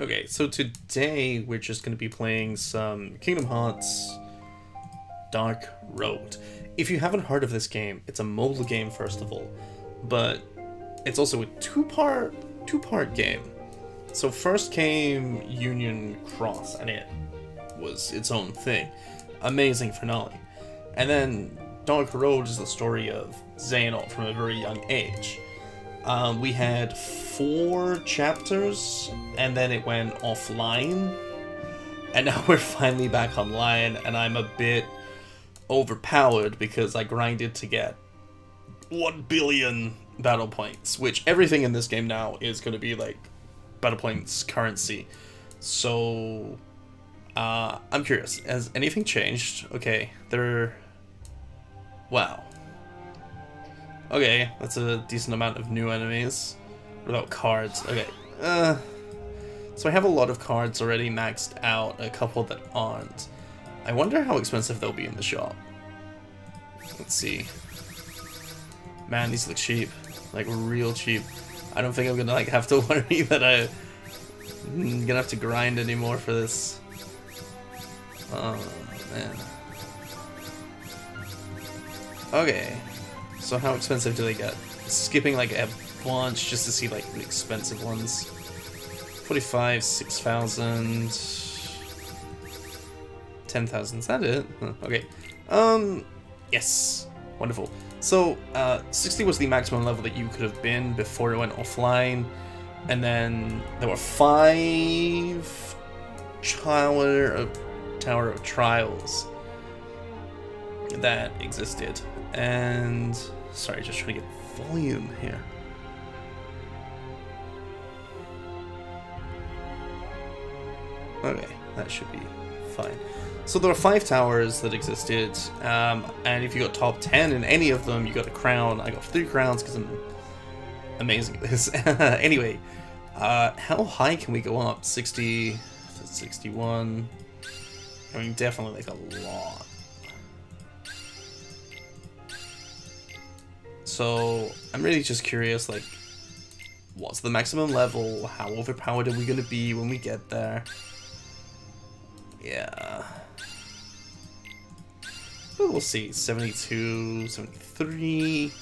Okay, so today we're just going to be playing some Kingdom Hearts Dark Road. If you haven't heard of this game, it's a mobile game first of all, but it's also a two-part game. So first came Union Cross, and it was its own thing. Amazing finale. And then Dark Road is the story of Xehanort from a very young age. We had 4 chapters, and then it went offline, and now we're finally back online, and I'm a bit overpowered because I grinded to get 1 billion battle points, which everything in this game now is going to be like battle points currency. So I'm curious, has anything changed? Okay, wow. Okay, that's a decent amount of new enemies. What about cards? Okay, so I have a lot of cards already maxed out, a couple that aren't. I wonder how expensive they'll be in the shop. Let's see. Man, these look cheap. Like, real cheap. I don't think I'm gonna, like, have to worry that I'm gonna have to grind anymore for this. Oh, man. Okay. So how expensive do they get? Skipping like a bunch just to see like the expensive ones. 45, 6,000, 10,000. Is that it? Huh, okay. Yes. Wonderful. So 60 was the maximum level that you could have been before it went offline, and then there were 5 Tower of Trials that existed. And sorry, just trying to get volume here. Okay, that should be fine. So there are 5 towers that existed, and if you got top 10 in any of them, you got a crown. I got 3 crowns because I'm amazing at this. Anyway, how high can we go up? 60, 61. I mean, definitely like a lot. So I'm really just curious, like, what's the maximum level? How overpowered are we gonna be when we get there? Yeah. But we'll see. 72, 73.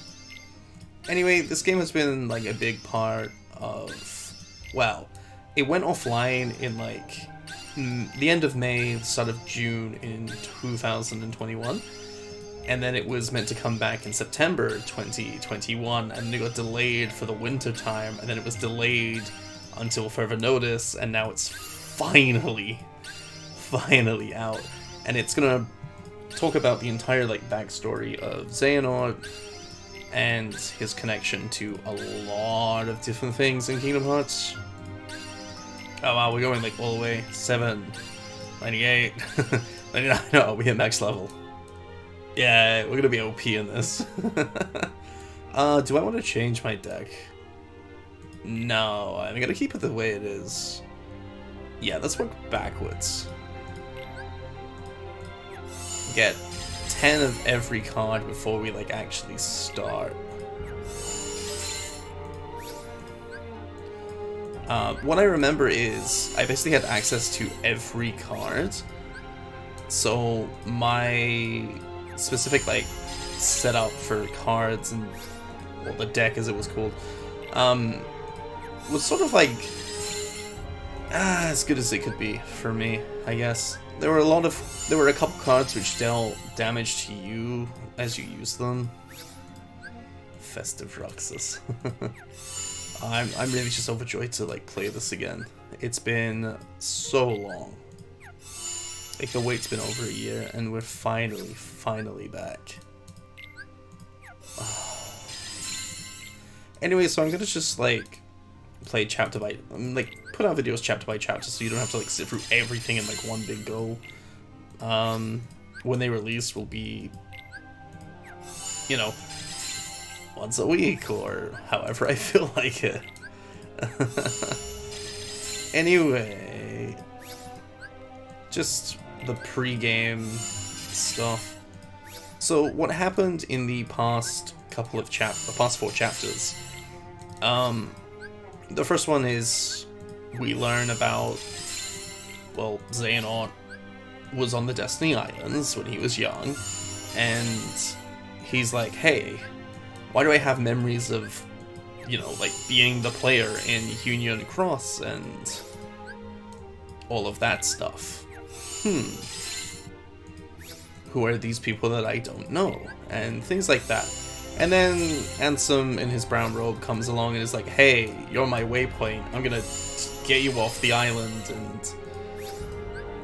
Anyway, this game has been like a big part of, well, it went offline in like the end of May, the start of June in 2021. And then it was meant to come back in September 2021, and it got delayed for the winter time, and then it was delayed until further notice, and now it's finally out. And it's gonna talk about the entire like backstory of Xehanort and his connection to a lot of different things in Kingdom Hearts. Oh wow, we're going like all the way. 7, 98, 99, no, we hit max level. Yeah, we're gonna be OP in this. Do I want to change my deck? No, I'm gonna keep it the way it is. Yeah, let's work backwards. Get 10 of every card before we like actually start. What I remember is I basically had access to every card, so my specific like setup for cards and, well, the deck as it was called, was sort of like as good as it could be for me, I guess. There were a couple cards which dealt damage to you as you use them. Festive Roxas. I'm really just overjoyed to like play this again. It's been so long. Like, the wait's been over a year, and we're finally back. Anyway, so I'm gonna just, like, play chapter by... like, put out videos chapter by chapter so you don't have to, like, sit through everything in, like, one big go. When they release will be, you know, once a week, or however I feel like it. Anyway... just the pre-game stuff. So what happened in the past couple of past 4 chapters? The first one is we learn about, well, Xehanort was on the Destiny Islands when he was young, and he's like, hey, why do I have memories of, you know, like, being the player in Union Cross and all of that stuff? Who are these people that I don't know? And things like that. And then Ansem in his brown robe comes along and is like, hey, you're my waypoint. I'm gonna get you off the island, and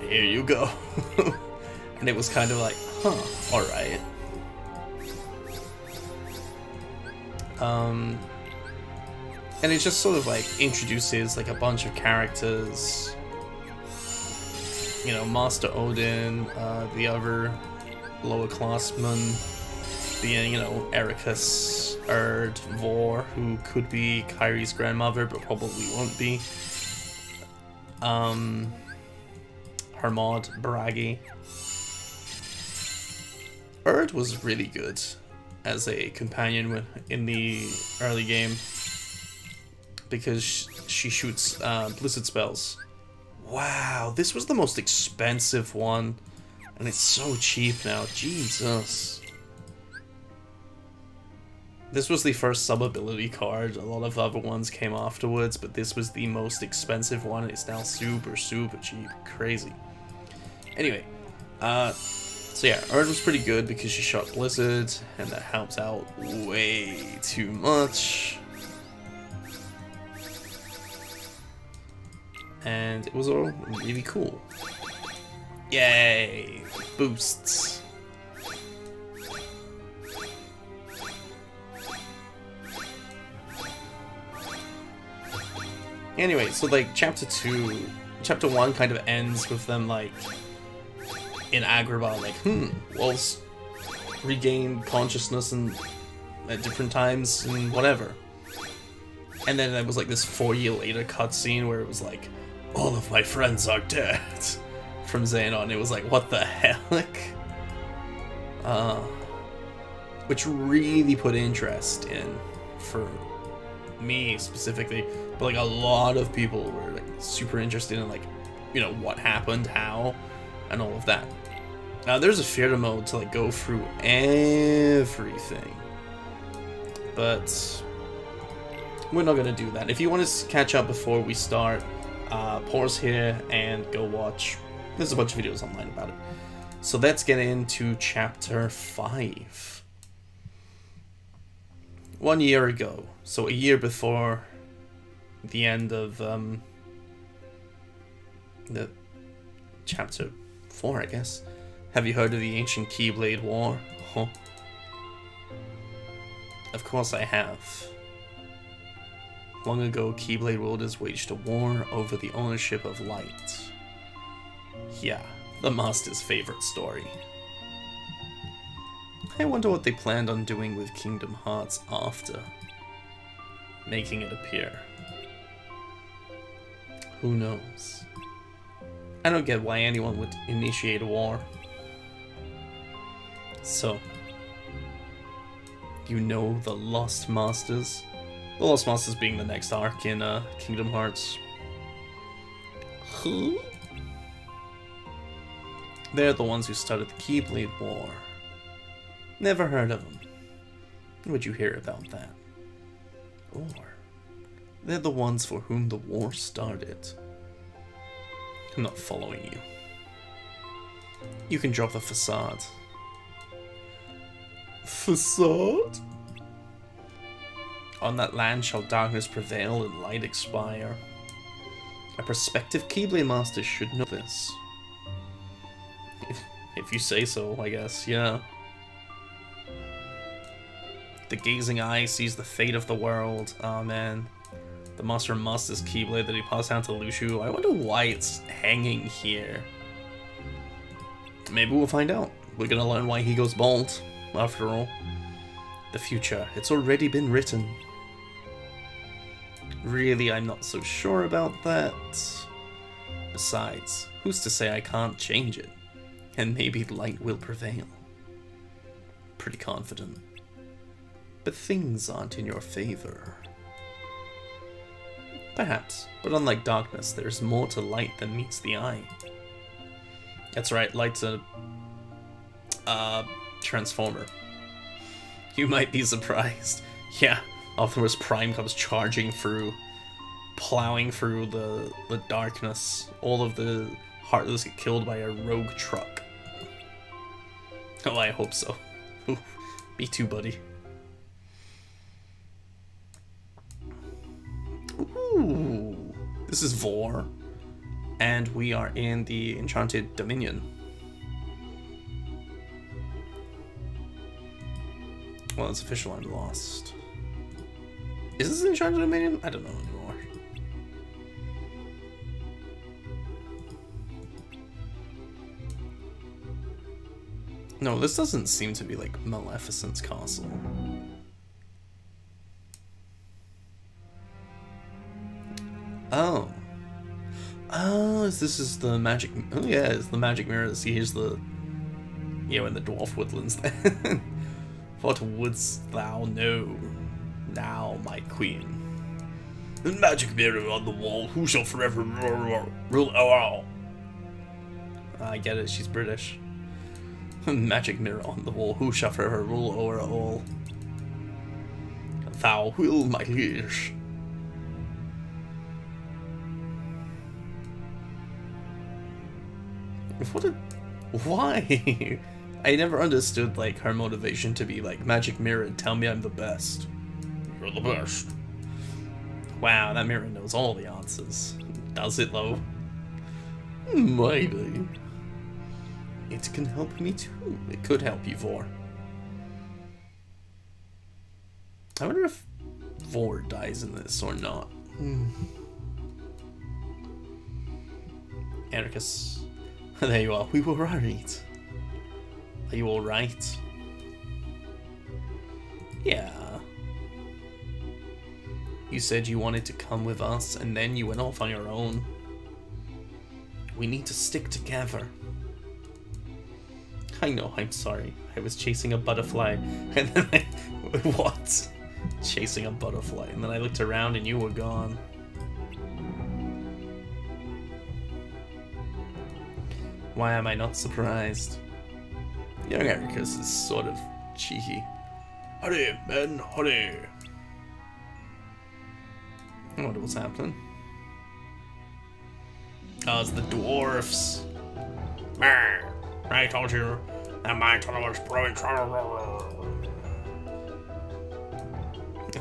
here you go. And it was kind of like, huh, alright. And it just sort of like introduces like a bunch of characters. You know, Master Odin, the other lower classman being, you know, Ericus, Erd, Vor, who could be Kyrie's grandmother, but probably won't be. Hermod, Bragi. Erd was really good as a companion in the early game because she shoots blizzard spells. Wow, this was the most expensive one, and it's so cheap now. Jesus. This was the first sub-ability card. A lot of other ones came afterwards, but this was the most expensive one. It's now super, super cheap. Crazy. Anyway, so yeah, Erd was pretty good because she shot Blizzard, and that helped out way too much. And it was all really cool. Yay! Boosts. Anyway, so like chapter 1 kind of ends with them like in Agrabah, like, wolves regain consciousness and at different times and whatever. And then there was like this 4-year later cutscene where it was like, all of my friends are dead from Xehanort. It was like, what the heck? Which really put interest in, for me specifically, but like a lot of people were like super interested in like, you know, what happened, how, and all of that. Now there's a theater mode to like go through everything, but we're not gonna do that. If you want to catch up before we start, pause here and go watch. There's a bunch of videos online about it. So let's get into chapter 5. 1 year ago, so a year before the end of the chapter 4, I guess. Have you heard of the Ancient Keyblade War? Huh. Of course I have. Long ago, Keyblade Wielders waged a war over the ownership of light. Yeah, the Master's favorite story. I wonder what they planned on doing with Kingdom Hearts after making it appear. Who knows? I don't get why anyone would initiate a war. So, you know the Lost Masters? The Lost Masters being the next arc in Kingdom Hearts. Huh? They're the ones who started the Keyblade War. Never heard of them. Would you hear about that? Or, they're the ones for whom the war started. I'm not following you. You can drop the facade. Facade? On that land shall darkness prevail and light expire. A prospective Keyblade Master should know this. If you say so, I guess, yeah. The gazing eye sees the fate of the world. Oh man. The Master of Master's Keyblade that he passed down to Lucio. I wonder why it's hanging here. Maybe we'll find out. We're gonna learn why he goes bald, after all. The future, it's already been written. Really, I'm not so sure about that. Besides, who's to say I can't change it? And maybe light will prevail. Pretty confident. But things aren't in your favor. Perhaps, but unlike darkness, there's more to light than meets the eye. That's right, light's a transformer. You might be surprised. Yeah, Optimus Prime comes charging through, plowing through the darkness. All of the Heartless get killed by a rogue truck. Oh, I hope so. Ooh, me too, buddy. Ooh, this is Vor, and we are in the Enchanted Dominion. Well, it's official, I'm lost. Is this Enchanted Dominion? I don't know anymore. No, this doesn't seem to be like Maleficent's castle. Oh. Oh, this is the magic... Oh yeah, it's the magic mirror. See, here's the... Yeah, in the dwarf woodlands then. What wouldst thou know, now, my queen? The magic mirror on the wall, who shall forever rule all? I get it, she's British. Magic mirror on the wall, who shall forever rule over all? Thou will, my liege. What a... Why? I never understood, like, her motivation to be like, magic mirror, tell me I'm the best. You're the best. Wow, that mirror knows all the answers. Does it, though? Maybe. It can help me too. It could help you, Vor. I wonder if Vor dies in this or not. Ericus. There you are. We were right. Are you alright? Yeah. You said you wanted to come with us, and then you went off on your own. We need to stick together. I know, I'm sorry. I was chasing a butterfly, and then I... What? Chasing a butterfly, and then I looked around and you were gone. Why am I not surprised? Young Ericus is sort of cheeky. Hurry, men, hurry! I wonder what's happening. Oh, it's the dwarfs. I told you that my tunnel was growing.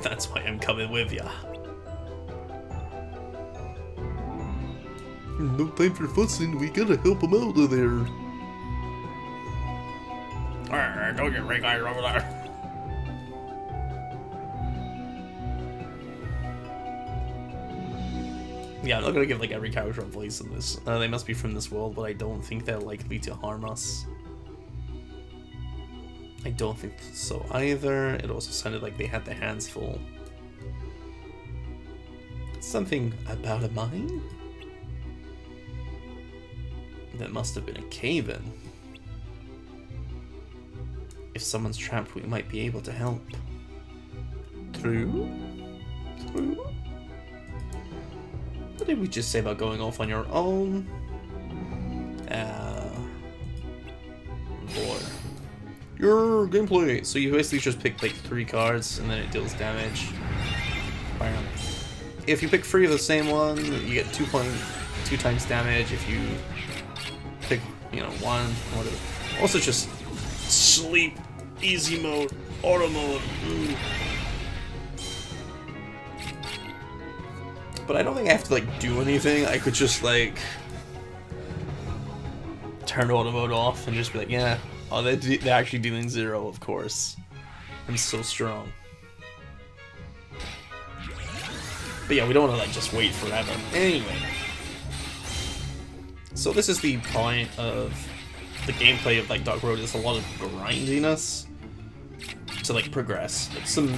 That's why I'm coming with ya. No time for fussing, we gotta help him out of there. Don't get ring eyes over there. Yeah, I'm not gonna give like every character a voice in this. They must be from this world, but I don't think they're likely to harm us. I don't think so either. It also sounded like they had their hands full. Something about a mine? That must have been a cave-in. If someone's trapped, we might be able to help. True? True? What did we just say about going off on your own? Boy. Your gameplay! So you basically just pick like 3 cards and then it deals damage. Bam. If you pick 3 of the same one, you get 2 times damage. If you pick, you know, 1, whatever. Also just sleep, easy mode, auto mode. But I don't think I have to like do anything. I could just like turn auto mode off and just be like, yeah, oh, they're actually dealing 0, of course. I'm so strong. But yeah, we don't want to like just wait forever. Anyway, so this is the point of the gameplay of like Dark Road. Is a lot of grindiness to like progress. Like some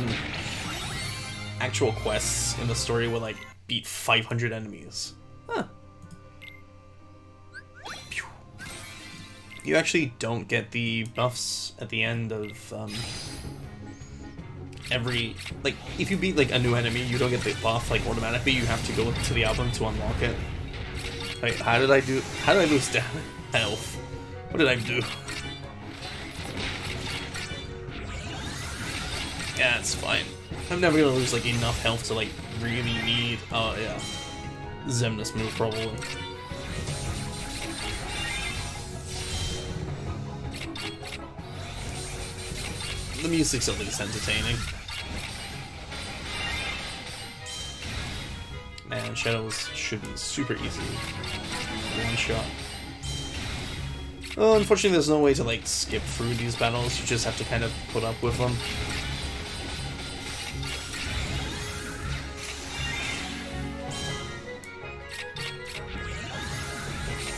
actual quests in the story will like beat 500 enemies. Huh. You actually don't get the buffs at the end of every, like, if you beat like a new enemy, you don't get the buff like automatically. You have to go to the album to unlock it. Wait, how did I lose down health? What did I do? Yeah, it's fine. I'm never gonna lose like enough health to like really need. Oh yeah, Xemnas move probably. The music's at least entertaining. Man, Shadows should be super easy. One shot. Oh, unfortunately, there's no way to like skip through these battles. You just have to kind of put up with them.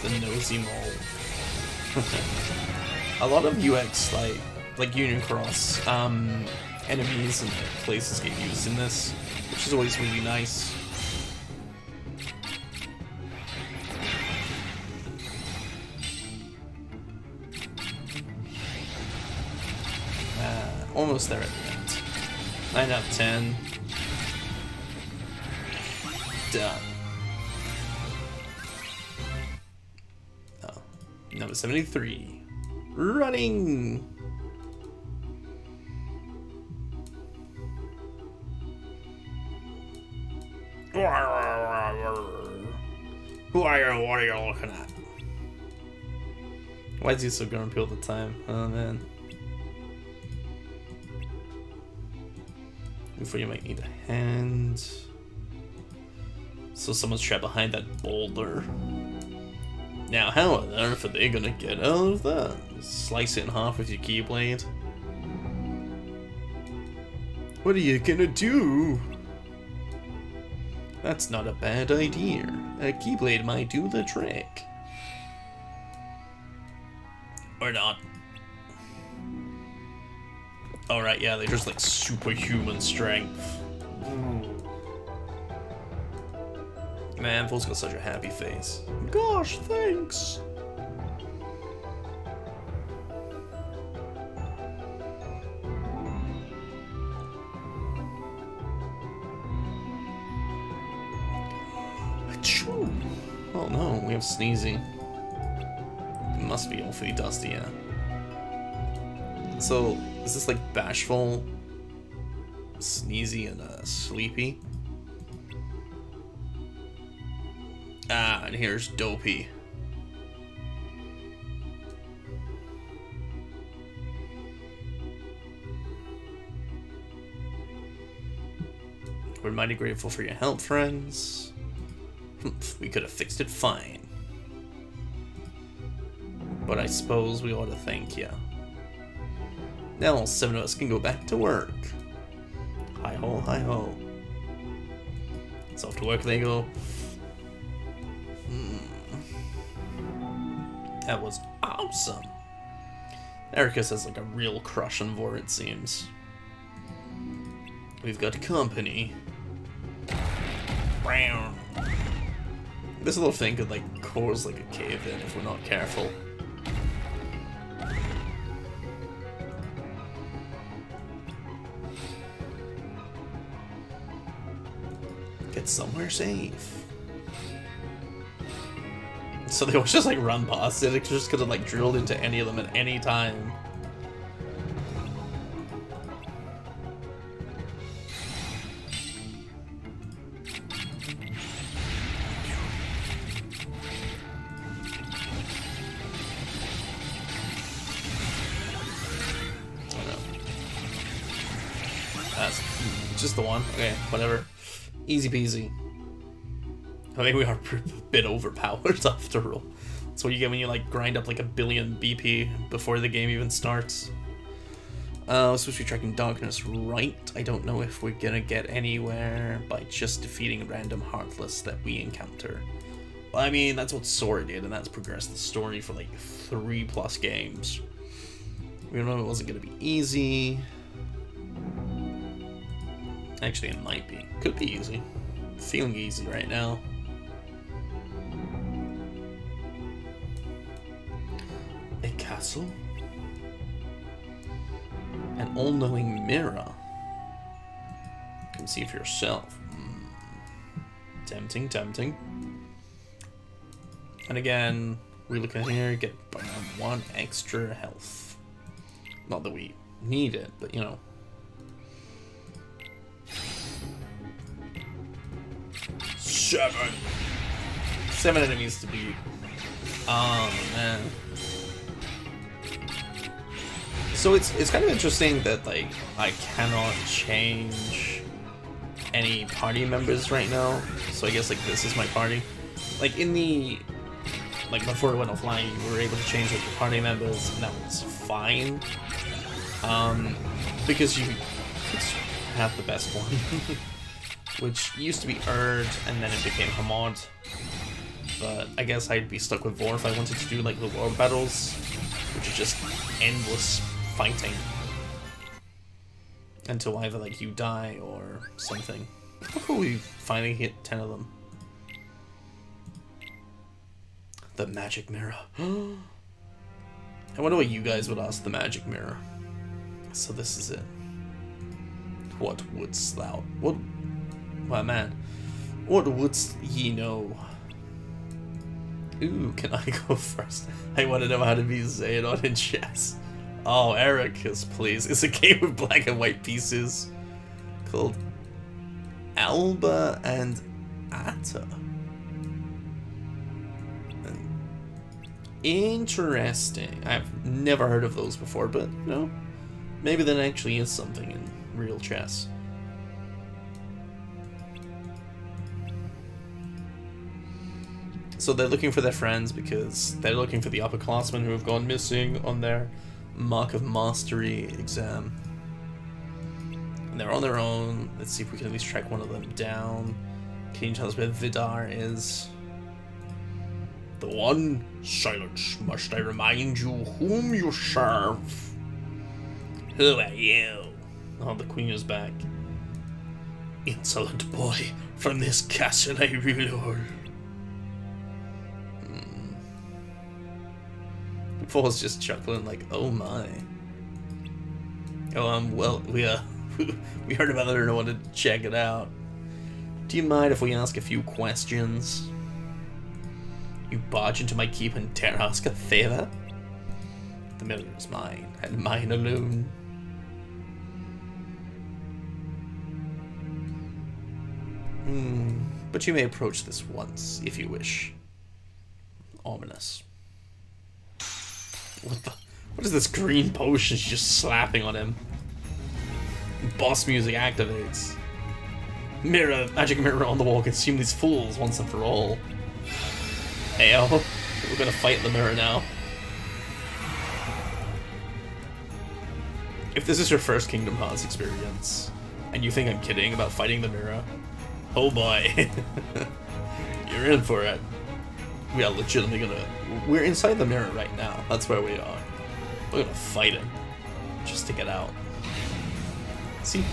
The nosy mole. A lot of UX like Union Cross enemies and places get used in this, which is always really nice. Almost there at the end. 9 out of 10. Done. Oh, number 73. Running! What are you looking at? Why is he so grumpy all the time? Oh man. Before you might need a hand. So someone's trapped behind that boulder. Now how on earth are they gonna get out of that? Slice it in half with your Keyblade. What are you gonna do? That's not a bad idea. A Keyblade might do the trick. Or not. Alright, yeah, they're just like superhuman strength. Man, Vol's got such a happy face. Gosh, thanks! Oh no, we have Sneezy. It must be awfully dusty, yeah. So, is this like Bashful, Sneezy, and Sleepy? Ah, and here's Dopey. We're mighty grateful for your help, friends. We could have fixed it fine. But I suppose we ought to thank you. Now all 7 of us can go back to work. Hi-ho, hi-ho. It's off to work they go. That was awesome. Ericus has like a real crush on Vor, it seems. We've got company. This little thing could like cause like a cave-in if we're not careful. Get somewhere safe. So they always just like run past it. It just could have like drilled into any of them at any time. That's just the one. Okay, whatever. Easy peasy. I think we are a bit overpowered after all. That's what you get when you like grind up like 1 billion BP before the game even starts. We're supposed to be tracking darkness, right? I don't know if we're gonna get anywhere by just defeating random Heartless that we encounter. Well, I mean, that's what Sora did, and that's progressed the story for like 3+ games. We know it wasn't gonna be easy. Actually, it might be. Could be easy. Feeling easy right now. A castle? An all-knowing mirror? see for yourself. Tempting, tempting. And again, we look in here, get 1 extra health. Not that we need it, but you know. Seven enemies to beat. Oh man. So it's kind of interesting that like I cannot change any party members right now. So I guess like this is my party. Like in the before it went offline, you were able to change like your party members, and that was fine. Because you could have the best one, which used to be Erd, and then it became Hamad. But I guess I'd be stuck with Vor if I wanted to do like the world battles, which is just endless fighting until either like you die or something. How cool we finally hit 10 of them. The magic mirror. I wonder what you guys would ask the magic mirror. So this is it. What wouldst thou? What? My man. What wouldst ye know? Ooh, can I go first? I want to know how to be Xehanort in chess. Oh, Ericus, please. It's a game with black and white pieces called Alba and Atta. Interesting. I've never heard of those before, but you know, maybe that actually is something in real chess. So they're looking for their friends because they're looking for the upperclassmen who have gone missing on their Mark of Mastery exam. And they're on their own. Let's see if we can at least track one of them down. Can you tell us where Vidar is? The one? Silence, must I remind you whom you serve? Who are you? Oh, the queen is back. Insolent boy, from this castle I rule. Paul's just chuckling like, oh my. Oh, well, we heard about it and wanted to check it out. Do you mind if we ask a few questions? You barge into my keep and dare ask a favor? The mirror is mine, and mine alone. But you may approach this once, if you wish. Ominous. What is this green potion just slapping on him? Boss music activates. Mirror, magic mirror on the wall, consume these fools once and for all. Ayo, we're gonna fight the mirror now. If this is your first Kingdom Hearts experience, and you think I'm kidding about fighting the mirror, oh boy, you're in for it. We are legitimately gonna... We're inside the mirror right now. That's where we are. We're gonna fight it. Just to get out. See?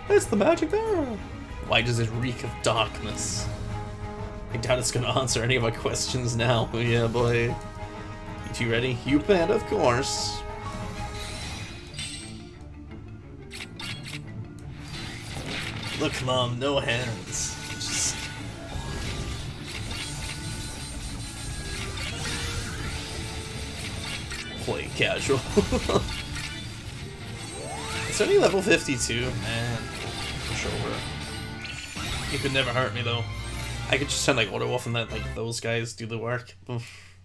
It's the magic mirror! Why does it reek of darkness? I doubt it's gonna answer any of our questions now. Yeah, boy. You two ready? You bet, of course. Look, Mom, no hands. Just... play casual. It's only level 52, man. For sure. You could never hurt me though. I could just send like auto off and let like those guys do the work. Oof.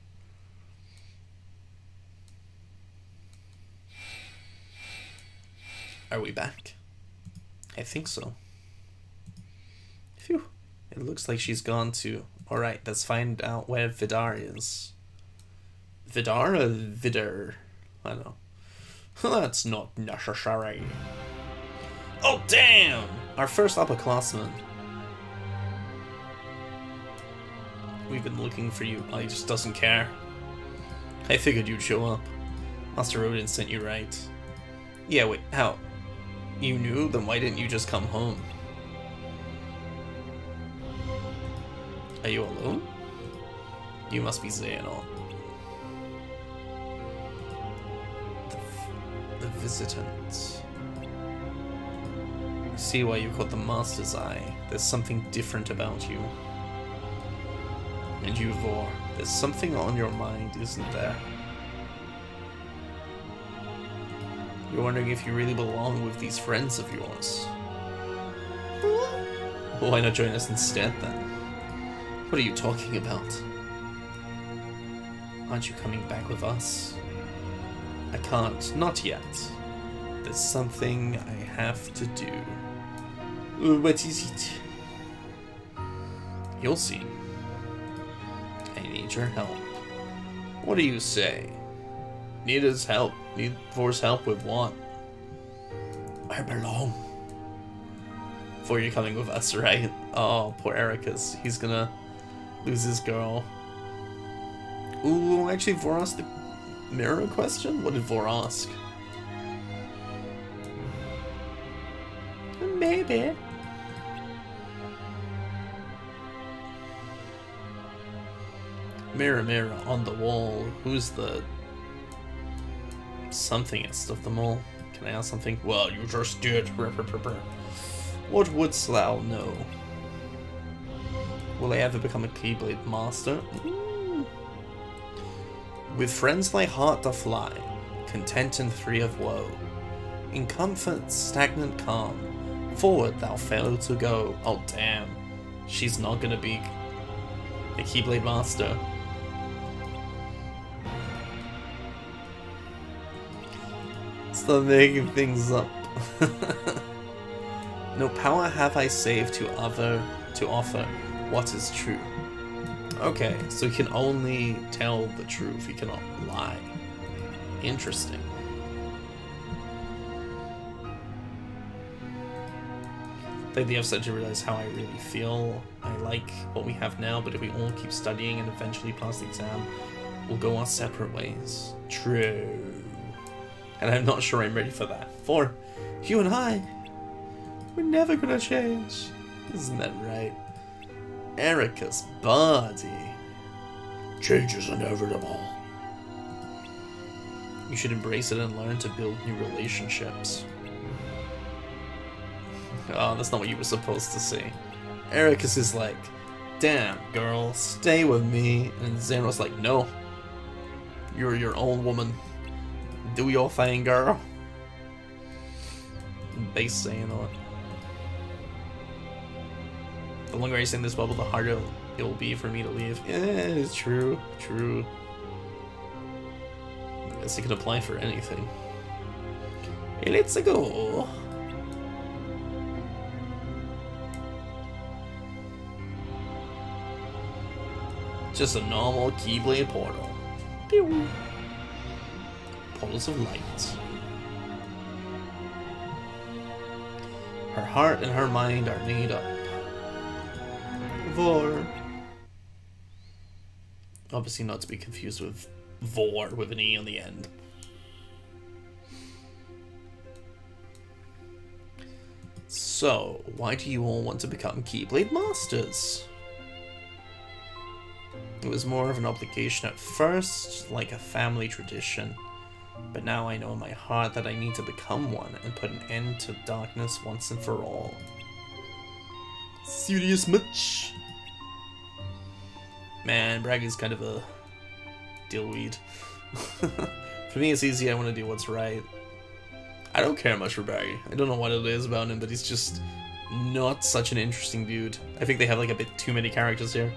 Are we back? I think so. Phew. It looks like she's gone too. Alright, let's find out where Vidar is. Vidar or Vidar? I don't know. That's not necessary. Oh damn! Our first upperclassman. We've been looking for you. Oh, he just doesn't care. I figured you'd show up. Master Odin sent you right. Yeah, wait, how? You knew? Then why didn't you just come home? Are you alone? You must be Xehanort. The visitant. I see why you caught the Master's Eye. There's something different about you. And you, Vor, there's something on your mind, isn't there? You're wondering if you really belong with these friends of yours. Why not join us instead, then? What are you talking about? Aren't you coming back with us? I can't, not yet. There's something I have to do. What is it? You'll see. I need your help. What do you say? Need his help. Need Vor's help with what? I belong. Vor, you're coming with us, right? Oh, poor Ericus. He's gonna lose his girl. Ooh, actually, Vor asked the mirror question? What did Vor ask? Maybe. Mirror, mirror on the wall. Who's the somethingest of them all? Can I ask something? Well, you just did. What wouldst thou know? Will I ever become a Keyblade Master? With friends thy heart doth fly, content and free of woe. In comfort, stagnant calm, forward thou fail to go. Oh damn, she's not gonna be a Keyblade Master. Stop making things up. No power have I save to offer what is true. Okay, so he can only tell the truth, he cannot lie. Interesting. I think the episode to realize how I really feel. I like what we have now, but if we all keep studying and eventually pass the exam, we'll go our separate ways. True. And I'm not sure I'm ready for that. For you and I, we're never gonna change. Isn't that right? Erica's body. Change is inevitable. You should embrace it and learn to build new relationships. Oh, that's not what you were supposed to say. Ericus is like, damn, girl, stay with me. And Xehanor's like, no. You're your own woman. Do your thing, girl. Base Xehanort. The longer I stay in this bubble, the harder it will be for me to leave. Yeah, it's true. True. I guess it could apply for anything. Hey, let's go. Just a normal Keyblade portal. Pew. Portals of light. Her heart and her mind are made up. Vor. Obviously not to be confused with Vor with an E on the end. So, why do you all want to become Keyblade Masters? It was more of an obligation at first, like a family tradition. But now I know in my heart that I need to become one and put an end to darkness once and for all. Serious much? Man, Braggy's kind of a dillweed. For me, it's easy. I want to do what's right. I don't care much for Braggy. I don't know what it is about him, but he's just not such an interesting dude. I think they have like a bit too many characters here.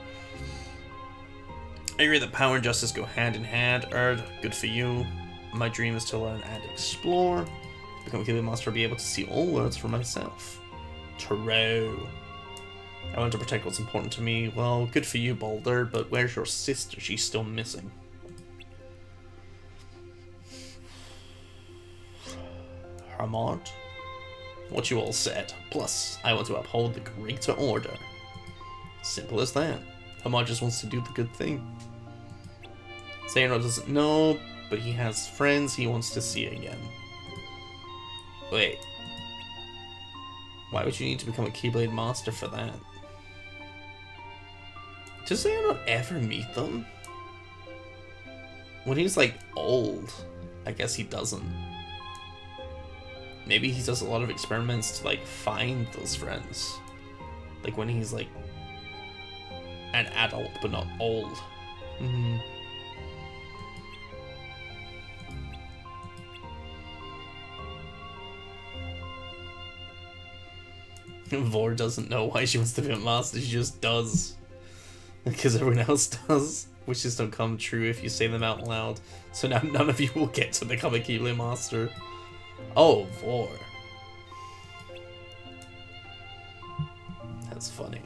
I agree that power and justice go hand in hand. Erd, good for you. My dream is to learn and explore. To become a Keyblade Master, be able to see all worlds for myself. True. I want to protect what's important to me. Well, good for you, Boulder, but where's your sister? She's still missing. Hermod? What you all said. Plus, I want to uphold the greater order. Simple as that. Hermod just wants to do the good thing. Xehanort doesn't know, but he has friends he wants to see again. Wait. Why would you need to become a Keyblade Master for that? Does Xehanort ever meet them? When he's like old, I guess he doesn't. Maybe he does a lot of experiments to, like, find those friends. Like, when he's, like, an adult, but not old. Vor doesn't know why she wants to be a master, she just does. Because everyone else does. Wishes don't come true if you say them out loud. So now none of you will get to become a Keyblade Master. Oh, Vor. That's funny.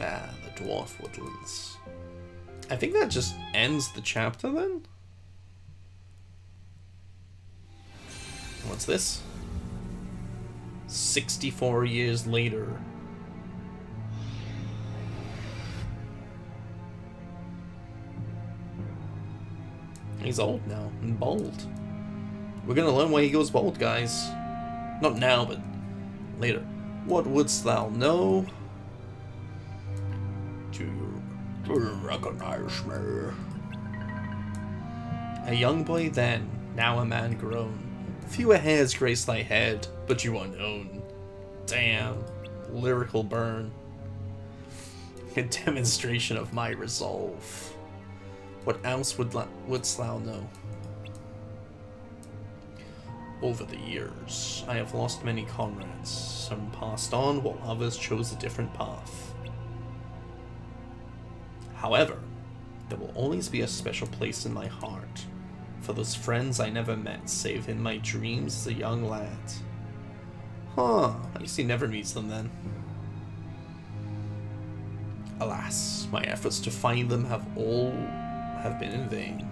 Ah, the Dwarf Woodlands. I think that just ends the chapter then? What's this? 64 years later. He's old now and bold. We're gonna learn why he goes bold, guys. Not now, but later. What wouldst thou know? Do you recognize me? A young boy then, now a man grown. Fewer hairs grace thy head, but you are known. Damn, lyrical burn. A demonstration of my resolve. What else wouldst thou know? Over the years, I have lost many comrades. Some passed on, while others chose a different path. However, there will always be a special place in my heart for those friends I never met, save in my dreams as a young lad. Huh, I guess he never meets them then. Alas, my efforts to find them have been in vain.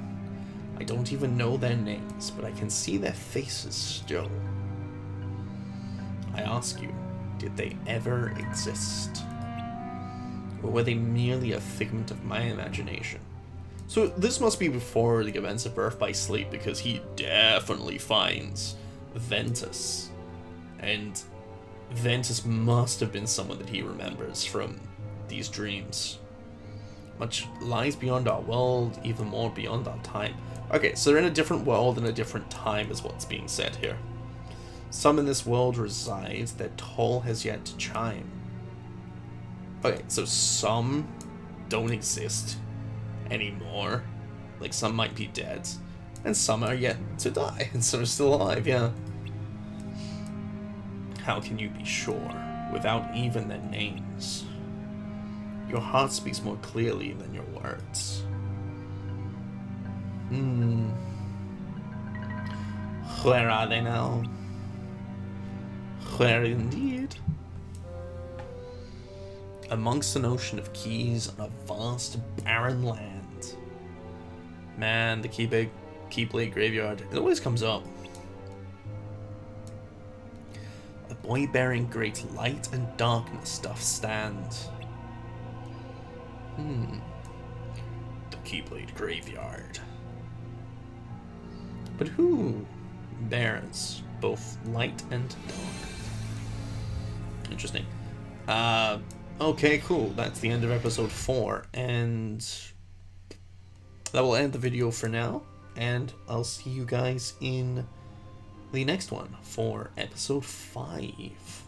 I don't even know their names, but I can see their faces still. I ask you, did they ever exist? Or were they merely a figment of my imagination? So this must be before the events of Birth by Sleep, because he definitely finds Ventus. And Ventus must have been someone that he remembers from these dreams. Much lies beyond our world, even more beyond our time. Okay, so they're in a different world and a different time is what's being said here. Some in this world reside, their toll has yet to chime. Okay, so some don't exist anymore. Like, some might be dead, and some are yet to die, and some are still alive, yeah. How can you be sure, without even their names? Your heart speaks more clearly than your words. Where are they now? Where indeed? Amongst an ocean of keys on a vast, barren land. Man, the Keyblade graveyard, it always comes up. A boy bearing great light and darkness doth stand. The Keyblade graveyard. But who bears both light and dark? Interesting. Okay, cool. That's the end of episode 4, and that will end the video for now, and I'll see you guys in the next one for episode 5.